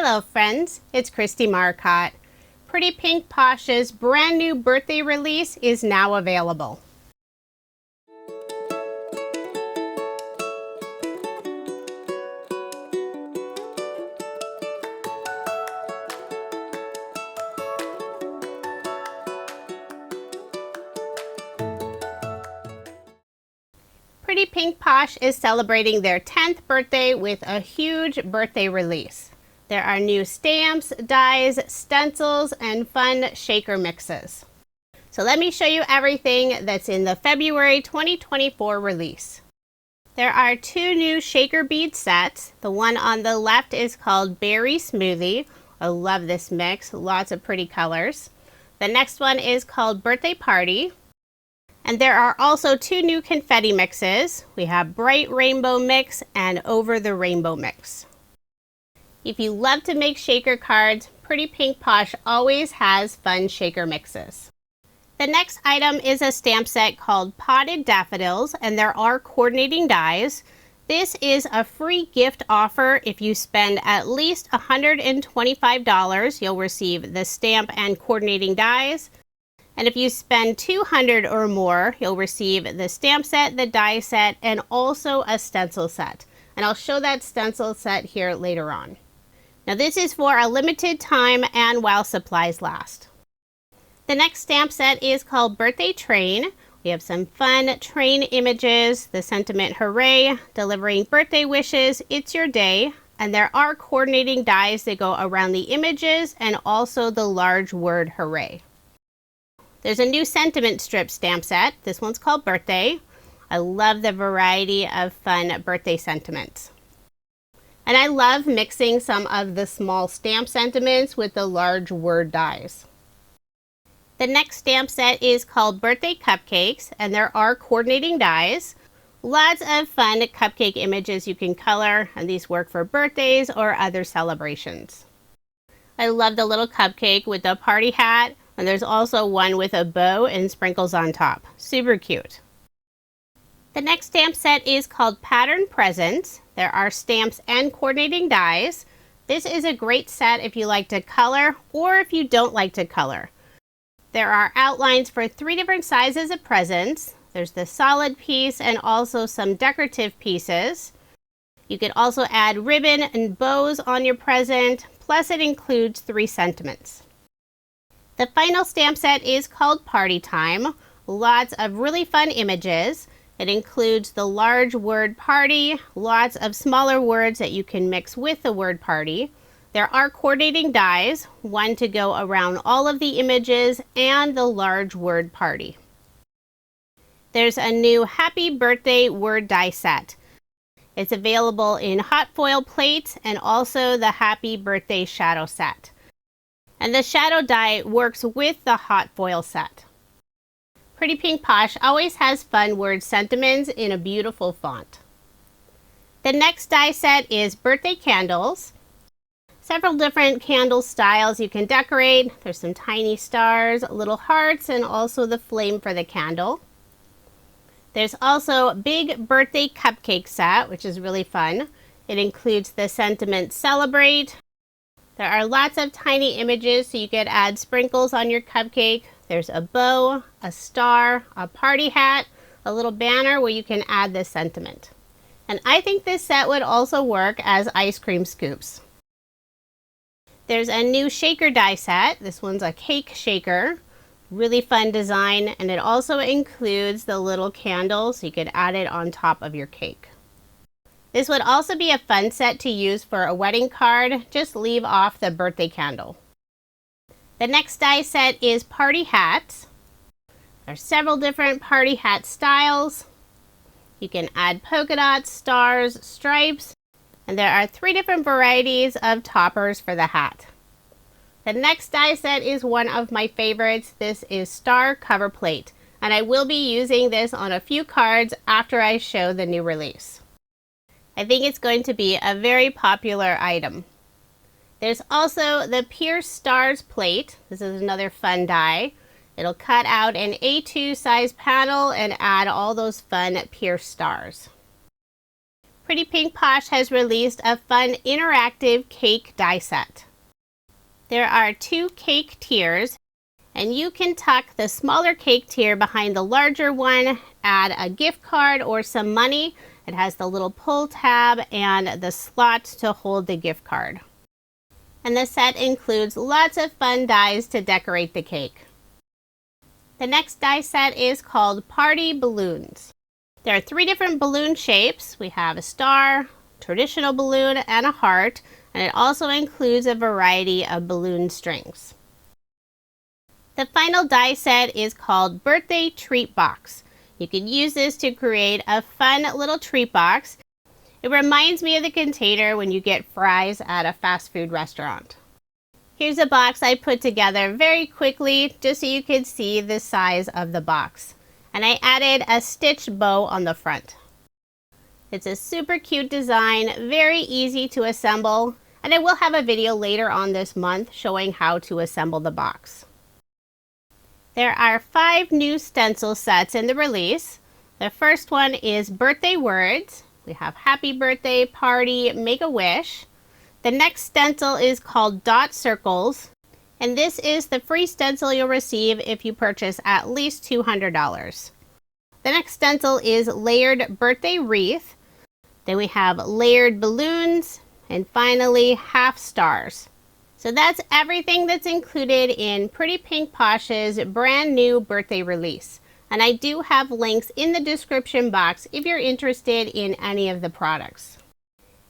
Hello friends, it's Kristie Marcotte. Pretty Pink Posh's brand new birthday release is now available. Pretty Pink Posh is celebrating their 10th birthday with a huge birthday release. There are new stamps, dies, stencils, and fun shaker mixes. So let me show you everything that's in the February 2024 release. There are two new shaker bead sets. The one on the left is called Berry Smoothie. I love this mix, lots of pretty colors. The next one is called Birthday Party. And there are also two new confetti mixes. We have Bright Rainbow Mix and Over the Rainbow Mix. If you love to make shaker cards, Pretty Pink Posh always has fun shaker mixes. The next item is a stamp set called Potted Daffodils, and there are coordinating dies. This is a free gift offer. If you spend at least $125, you'll receive the stamp and coordinating dies. And if you spend $200 or more, you'll receive the stamp set, the die set, and also a stencil set. And I'll show that stencil set here later on. Now this is for a limited time and while supplies last. The next stamp set is called Birthday Train. We have some fun train images, the sentiment hooray, delivering birthday wishes, it's your day, and there are coordinating dies that go around the images and also the large word hooray. There's a new sentiment strip stamp set. This one's called Birthday. I love the variety of fun birthday sentiments. And I love mixing some of the small stamp sentiments with the large word dies. The next stamp set is called Birthday Cupcakes, and there are coordinating dies. Lots of fun cupcake images you can color, and these work for birthdays or other celebrations. I love the little cupcake with the party hat. And there's also one with a bow and sprinkles on top. Super cute. The next stamp set is called Pattern Presents. There are stamps and coordinating dies. This is a great set if you like to color or if you don't like to color. There are outlines for 3 different sizes of presents. There's the solid piece and also some decorative pieces. You can also add ribbon and bows on your present, plus it includes 3 sentiments. The final stamp set is called Party Time. Lots of really fun images. It includes the large word party, lots of smaller words that you can mix with the word party. There are coordinating dies, one to go around all of the images and the large word party. There's a new Happy Birthday word die set. It's available in hot foil plates and also the Happy Birthday shadow set. And the shadow die works with the hot foil set. Pretty Pink Posh always has fun word sentiments in a beautiful font. The next die set is Birthday Candles. Several different candle styles you can decorate. There's some tiny stars, little hearts, and also the flame for the candle. There's also Big Birthday Cupcake set, which is really fun. It includes the sentiment Celebrate. There are lots of tiny images, so you could add sprinkles on your cupcake. There's a bow, a star, a party hat, a little banner where you can add this sentiment. And I think this set would also work as ice cream scoops. There's a new shaker die set. This one's a cake shaker. Really fun design, and it also includes the little candle, so you could add it on top of your cake. This would also be a fun set to use for a wedding card. Just leave off the birthday candle. The next die set is Party Hats. There are several different party hat styles. You can add polka dots, stars, stripes, and there are 3 different varieties of toppers for the hat. The next die set is one of my favorites. This is Star Cover Plate, and I will be using this on a few cards after I show the new release. I think it's going to be a very popular item. There's also the Pierce Stars plate. This is another fun die. It'll cut out an A2 size panel and add all those fun pierced stars. Pretty Pink Posh has released a fun interactive cake die set. There are 2 cake tiers, and you can tuck the smaller cake tier behind the larger one, add a gift card or some money. It has the little pull tab and the slot to hold the gift card. And the set includes lots of fun dies to decorate the cake. The next die set is called Party Balloons. There are 3 different balloon shapes. We have a star, traditional balloon, and a heart, and it also includes a variety of balloon strings. The final die set is called Birthday Treat Box. You can use this to create a fun little treat box. It reminds me of the container when you get fries at a fast food restaurant. Here's a box I put together very quickly just so you could see the size of the box. And I added a stitched bow on the front. It's a super cute design, very easy to assemble, and I will have a video later on this month showing how to assemble the box. There are 5 new stencil sets in the release. The first one is Birthday Words. We have Happy Birthday, Party, Make a Wish. The next stencil is called Dot Circles, and this is the free stencil you'll receive if you purchase at least $200. The next stencil is Layered Birthday Wreath. Then we have Layered Balloons, and finally Half Stars. So that's everything that's included in Pretty Pink Posh's brand new birthday release. And I do have links in the description box if you're interested in any of the products.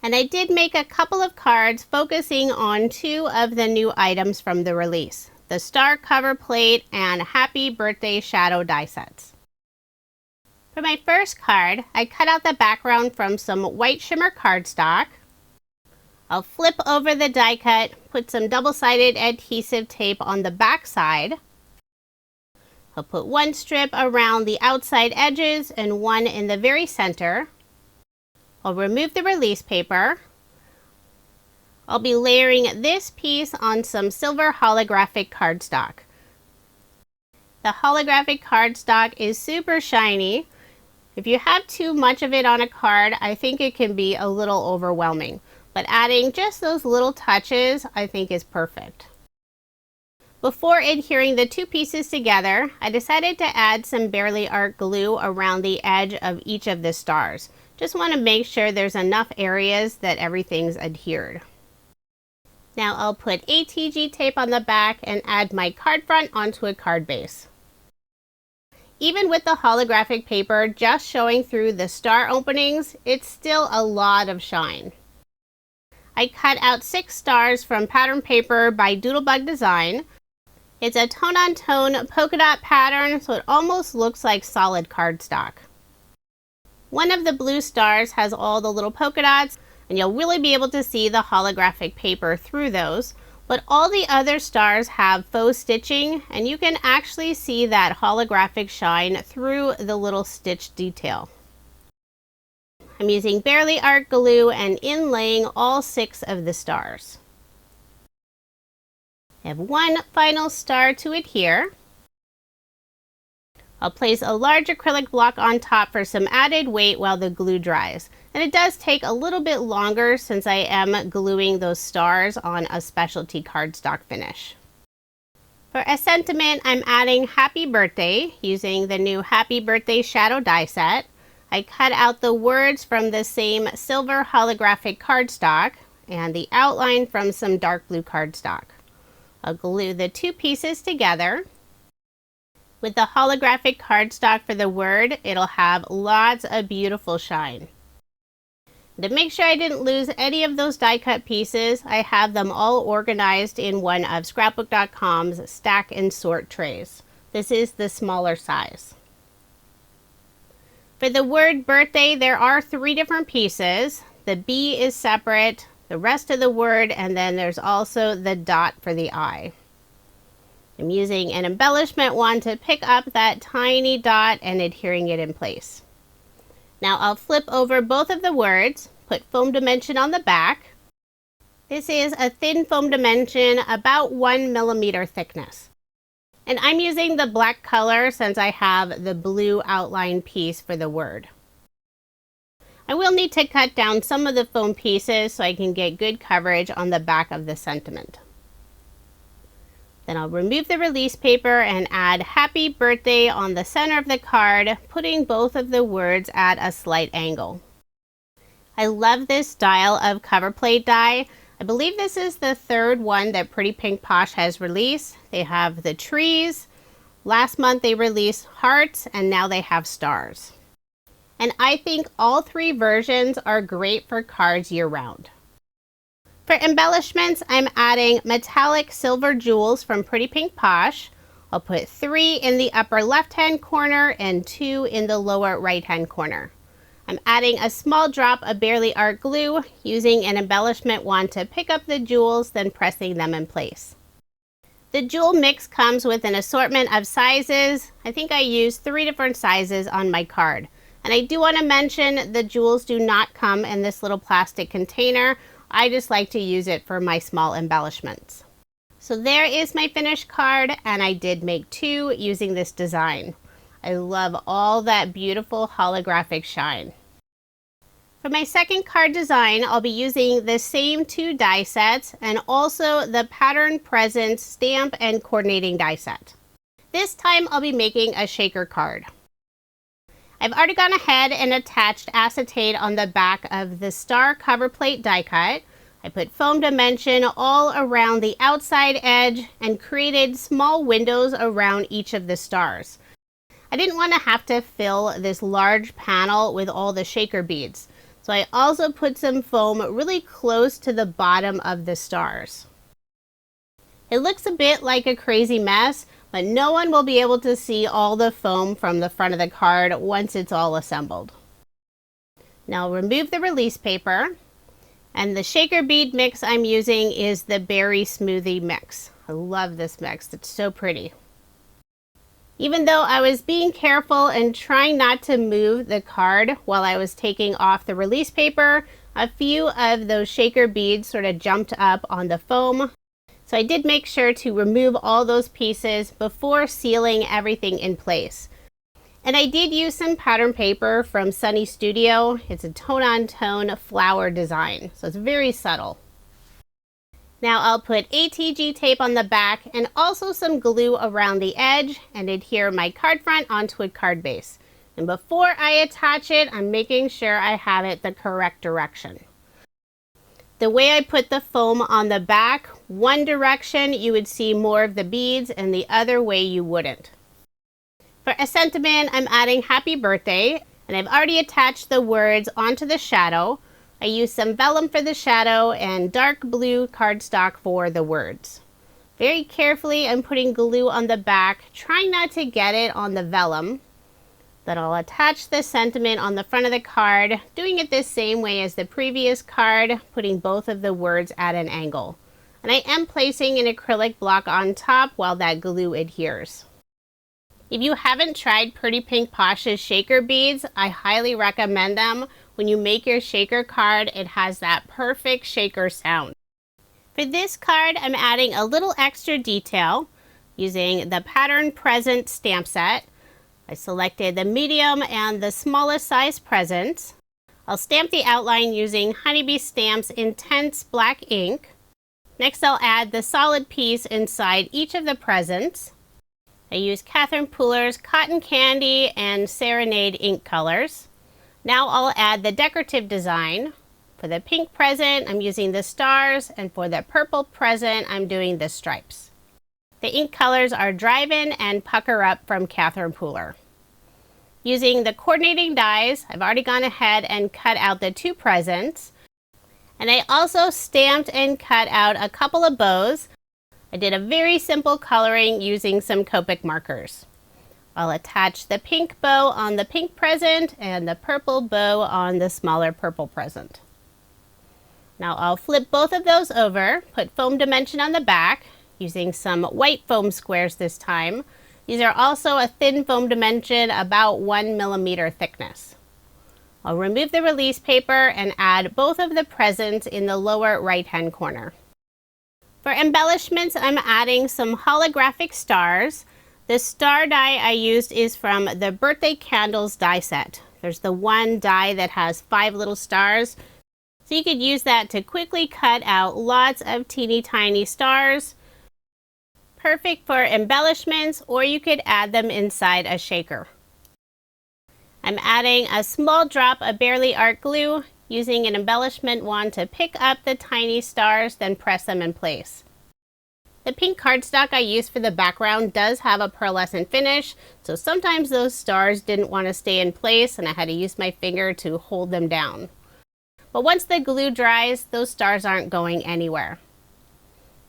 And I did make a couple of cards focusing on 2 of the new items from the release, the star cover plate and Happy Birthday shadow die sets. For my first card, I cut out the background from some white shimmer cardstock. I'll flip over the die cut, put some double-sided adhesive tape on the back side. I'll put 1 strip around the outside edges and 1 in the very center. I'll remove the release paper. I'll be layering this piece on some silver holographic cardstock. The holographic cardstock is super shiny. If you have too much of it on a card, I think it can be a little overwhelming. But adding just those little touches, I think is perfect. Before adhering the 2 pieces together, I decided to add some Barely Art glue around the edge of each of the stars. Just want to make sure there's enough areas that everything's adhered. Now I'll put ATG tape on the back and add my card front onto a card base. Even with the holographic paper just showing through the star openings, it's still a lot of shine. I cut out 6 stars from pattern paper by Doodlebug Design. It's a tone-on-tone polka dot pattern, so it almost looks like solid cardstock. One of the blue stars has all the little polka dots, and you'll really be able to see the holographic paper through those. But all the other stars have faux stitching, and you can actually see that holographic shine through the little stitch detail. I'm using Barely Art glue and inlaying all 6 of the stars. I have 1 final star to adhere. I'll place a large acrylic block on top for some added weight while the glue dries. And it does take a little bit longer since I am gluing those stars on a specialty cardstock finish. For a sentiment, I'm adding Happy Birthday using the new Happy Birthday shadow die set. I cut out the words from the same silver holographic cardstock and the outline from some dark blue cardstock. I'll glue the 2 pieces together. With the holographic cardstock for the word, it'll have lots of beautiful shine. To make sure I didn't lose any of those die cut pieces, I have them all organized in one of Scrapbook.com's stack and sort trays. This is the smaller size. For the word birthday, there are 3 different pieces. The B is separate, the rest of the word, and then there's also the dot for the I. I'm using an embellishment wand to pick up that tiny dot and adhering it in place. Now I'll flip over both of the words, put foam dimension on the back. This is a thin foam dimension, about 1 millimeter thickness. And I'm using the black color since I have the blue outline piece for the word. I will need to cut down some of the foam pieces so I can get good coverage on the back of the sentiment. Then I'll remove the release paper and add Happy Birthday on the center of the card, putting both of the words at a slight angle. I love this style of cover plate die. I believe this is the third one that Pretty Pink Posh has released. They have the trees. Last month they released hearts, and now they have stars. And I think all three versions are great for cards year-round. For embellishments, I'm adding metallic silver jewels from Pretty Pink Posh. I'll put 3 in the upper left-hand corner and 2 in the lower right-hand corner. I'm adding a small drop of Barely Art glue, using an embellishment wand to pick up the jewels, then pressing them in place. The jewel mix comes with an assortment of sizes. I think I used 3 different sizes on my card. And I do want to mention the jewels do not come in this little plastic container. I just like to use it for my small embellishments. So there is my finished card, and I did make 2 using this design. I love all that beautiful holographic shine. For my second card design, I'll be using the same 2 die sets and also the Pattern Presents stamp and coordinating die set. This time I'll be making a shaker card. I've already gone ahead and attached acetate on the back of the star cover plate die cut. I put foam dimension all around the outside edge and created small windows around each of the stars. I didn't want to have to fill this large panel with all the shaker beads, so I also put some foam really close to the bottom of the stars. It looks a bit like a crazy mess, but no one will be able to see all the foam from the front of the card once it's all assembled. Now remove the release paper, and the shaker bead mix I'm using is the Berry Smoothie mix. I love this mix, it's so pretty. Even though I was being careful and trying not to move the card while I was taking off the release paper, a few of those shaker beads sort of jumped up on the foam. So I did make sure to remove all those pieces before sealing everything in place. And I did use some pattern paper from Sunny Studio. It's a tone-on-tone flower design, so it's very subtle. Now I'll put ATG tape on the back and also some glue around the edge and adhere my card front onto a card base. And before I attach it, I'm making sure I have it the correct direction. The way I put the foam on the back, one direction you would see more of the beads and the other way you wouldn't. For a sentiment, I'm adding Happy Birthday, and I've already attached the words onto the shadow. I used some vellum for the shadow and dark blue cardstock for the words. Very carefully, I'm putting glue on the back, trying not to get it on the vellum. Then I'll attach the sentiment on the front of the card, doing it the same way as the previous card, putting both of the words at an angle. And I am placing an acrylic block on top while that glue adheres. If you haven't tried Pretty Pink Posh's shaker beads, I highly recommend them. When you make your shaker card, it has that perfect shaker sound. For this card, I'm adding a little extra detail using the Pattern Present stamp set. I selected the medium and the smallest size presents. I'll stamp the outline using Honeybee Stamp's Intense Black ink. Next, I'll add the solid piece inside each of the presents. I use Catherine Pooler's Cotton Candy and Serenade ink colors. Now I'll add the decorative design. For the pink present, I'm using the stars, and for the purple present, I'm doing the stripes. The ink colors are Drive-In and Pucker Up from Catherine Pooler. Using the coordinating dies, I've already gone ahead and cut out the 2 presents. And I also stamped and cut out a couple of bows. I did a very simple coloring using some Cupcake markers. I'll attach the pink bow on the pink present and the purple bow on the smaller purple present. Now I'll flip both of those over, put foam dimension on the back, using some white foam squares this time. These are also a thin foam dimension, about 1 millimeter thickness. I'll remove the release paper and add both of the presents in the lower right-hand corner. For embellishments, I'm adding some holographic stars. The star die I used is from the Birthday Candles die set. There's the one die that has 5 little stars. So you could use that to quickly cut out lots of teeny tiny stars. Perfect for embellishments, or you could add them inside a shaker. I'm adding a small drop of Barely Art glue, using an embellishment wand to pick up the tiny stars, then press them in place. The pink cardstock I used for the background does have a pearlescent finish, so sometimes those stars didn't want to stay in place and I had to use my finger to hold them down. But once the glue dries, those stars aren't going anywhere.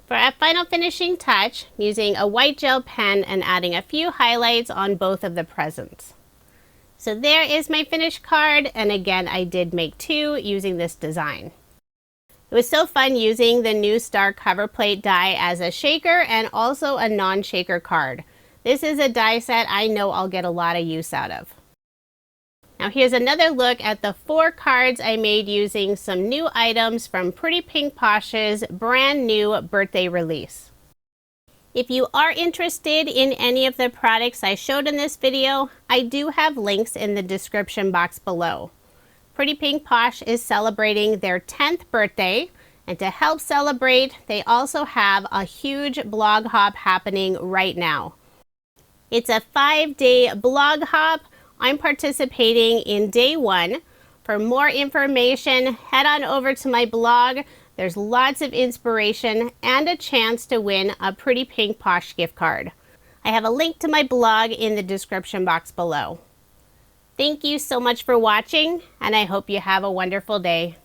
For a final finishing touch, I'm using a white gel pen and adding a few highlights on both of the presents. So there is my finished card, and again I did make 2 using this design. It was so fun using the new star cover plate die as a shaker and also a non-shaker card. This is a die set I know I'll get a lot of use out of. Now here's another look at the 4 cards I made using some new items from Pretty Pink Posh's brand new birthday release. If you are interested in any of the products I showed in this video, I do have links in the description box below. Pretty Pink Posh is celebrating their 10th birthday, and to help celebrate, they also have a huge blog hop happening right now. It's a 5-day blog hop. I'm participating in day 1. For more information, head on over to my blog. There's lots of inspiration and a chance to win a Pretty Pink Posh gift card. I have a link to my blog in the description box below. Thank you so much for watching, and I hope you have a wonderful day.